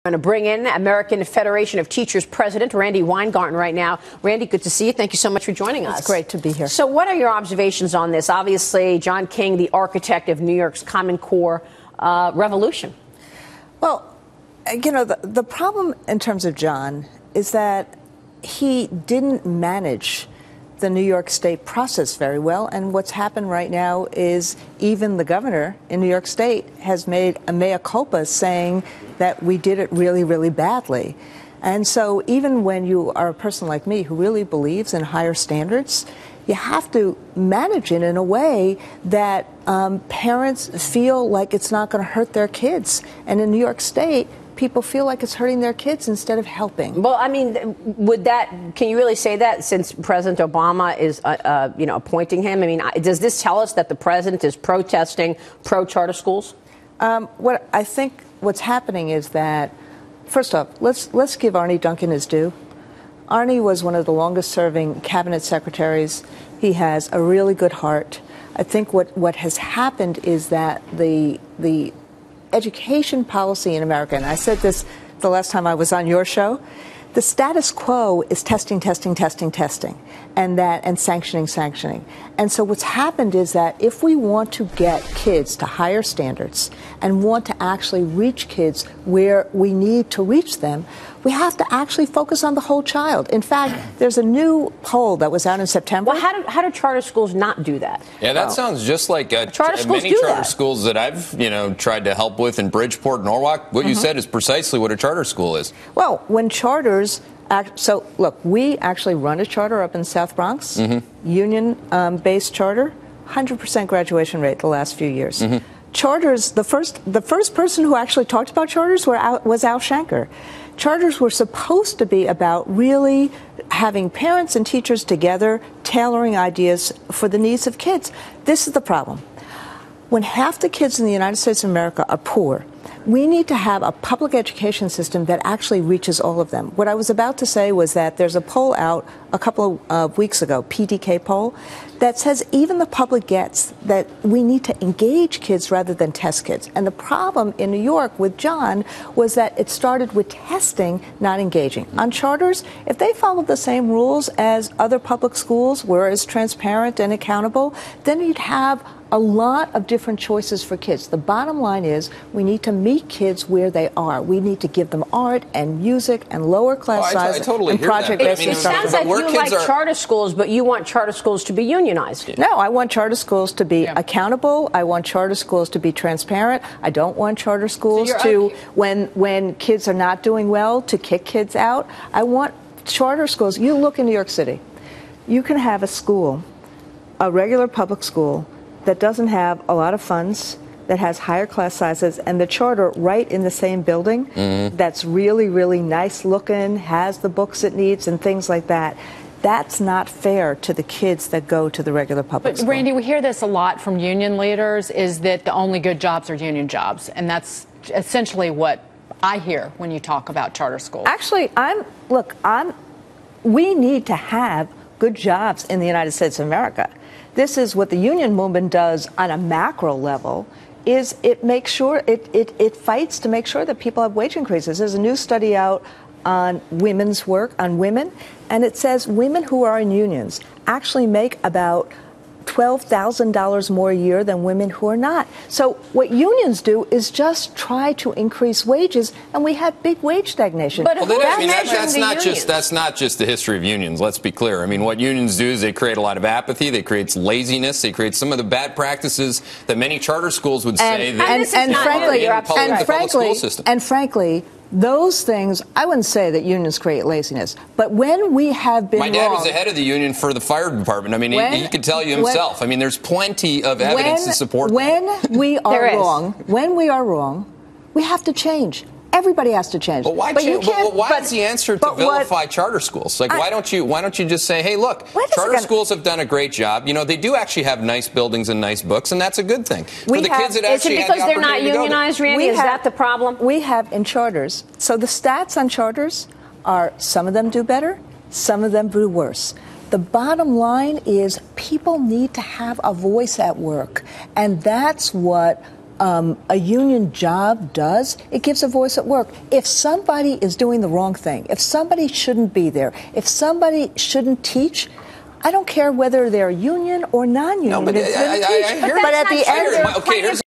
I'm going to bring in American Federation of Teachers President Randi Weingarten right now. Randi, good to see you. Thank you so much for joining us. It's great to be here. So what are your observations on this? Obviously, John King, the architect of New York's Common Core revolution. Well, you know, the problem in terms of John is that he didn't manage the New York State process very well. And what's happened right now is even the governor in New York State has made a mea culpa saying that we did it really, really badly. And so even when you are a person like me who really believes in higher standards, you have to manage it in a way that parents feel like it's not going to hurt their kids. And in New York State, people feel like it's hurting their kids instead of helping. Well, I mean, can you really say that since President Obama is, appointing him? I mean, does this tell us that the president is protesting pro-charter schools? What I think what's happening is that, first off, let's give Arne Duncan his due. Arne was one of the longest-serving cabinet secretaries. He has a really good heart. I think what has happened is that the education policy in America, and I said this the last time I was on your show, the status quo is testing, and sanctioning. And so what's happened is that if we want to get kids to higher standards and want to actually reach kids where we need to reach them, we have to actually focus on the whole child. In fact, there's a new poll that was out in September. Well, how do charter schools not do that? Yeah, that sounds just like many charter schools that I've tried to help with in Bridgeport, Norwalk. What you said is precisely what a charter school is. Well, when charters so, look, we actually run a charter up in South Bronx, union-based charter, 100% graduation rate the last few years. Charters, the first person who actually talked about charters was Al Shanker. Charters were supposed to be about really having parents and teachers together, tailoring ideas for the needs of kids. This is the problem. When half the kids in the United States of America are poor, we need to have a public education system that actually reaches all of them. What I was about to say was that there's a poll out a couple of weeks ago, PDK poll, that says even the public gets that we need to engage kids rather than test kids. And the problem in New York with John was that it started with testing, not engaging. On charters, if they followed the same rules as other public schools, were as transparent and accountable, then you'd have a lot of different choices for kids. The bottom line is we need to meet kids where they are. We need to give them art and music and lower class size and project-based instruction. It sounds like you like charter schools, but you want charter schools to be unionized. No, I want charter schools to be accountable. I want charter schools to be transparent. I don't want charter schools to, when kids are not doing well, to kick kids out. I want charter schools. You look in New York City. You can have a school, a regular public school, that doesn't have a lot of funds, that has higher class sizes, and the charter right in the same building that's really, really nice looking, has the books it needs and things like that. That's not fair to the kids that go to the regular public school. But Randi, we hear this a lot from union leaders, is that the only good jobs are union jobs. And that's essentially what I hear when you talk about charter schools. Actually, we need to have good jobs in the United States of America. This is what the union movement does on a macro level, is it makes sure, it fights to make sure that people have wage increases. There's a new study out on women's work, on women, and it says women who are in unions actually make about $12,000 more a year than women who are not. So what unions do is just try to increase wages, and we have big wage stagnation. But that's not just the history of unions. Let's be clear. I mean, what unions do is they create a lot of apathy. They create laziness. They create some of the bad practices that many charter schools would say frankly, those things, I wouldn't say that unions create laziness, but when we have been My dad was the head of the union for the fire department. I mean, he could tell you himself. I mean, there's plenty of evidence to support that. When we are wrong, we have to change. Everybody has to change. But why is the answer to vilify charter schools? Like, why don't you just say, hey, look, charter schools have done a great job. You know, they do actually have nice buildings and nice books, and that's a good thing. Is it because they're not unionized, Randi? Is that the problem? We have in charters. So the stats on charters are some of them do better, some of them do worse. The bottom line is people need to have a voice at work, and that's what a union job does, it gives a voice at work. If somebody is doing the wrong thing, if somebody shouldn't be there, if somebody shouldn't teach, I don't care whether they're union or non-union. No, but I hear But at the end, okay, here's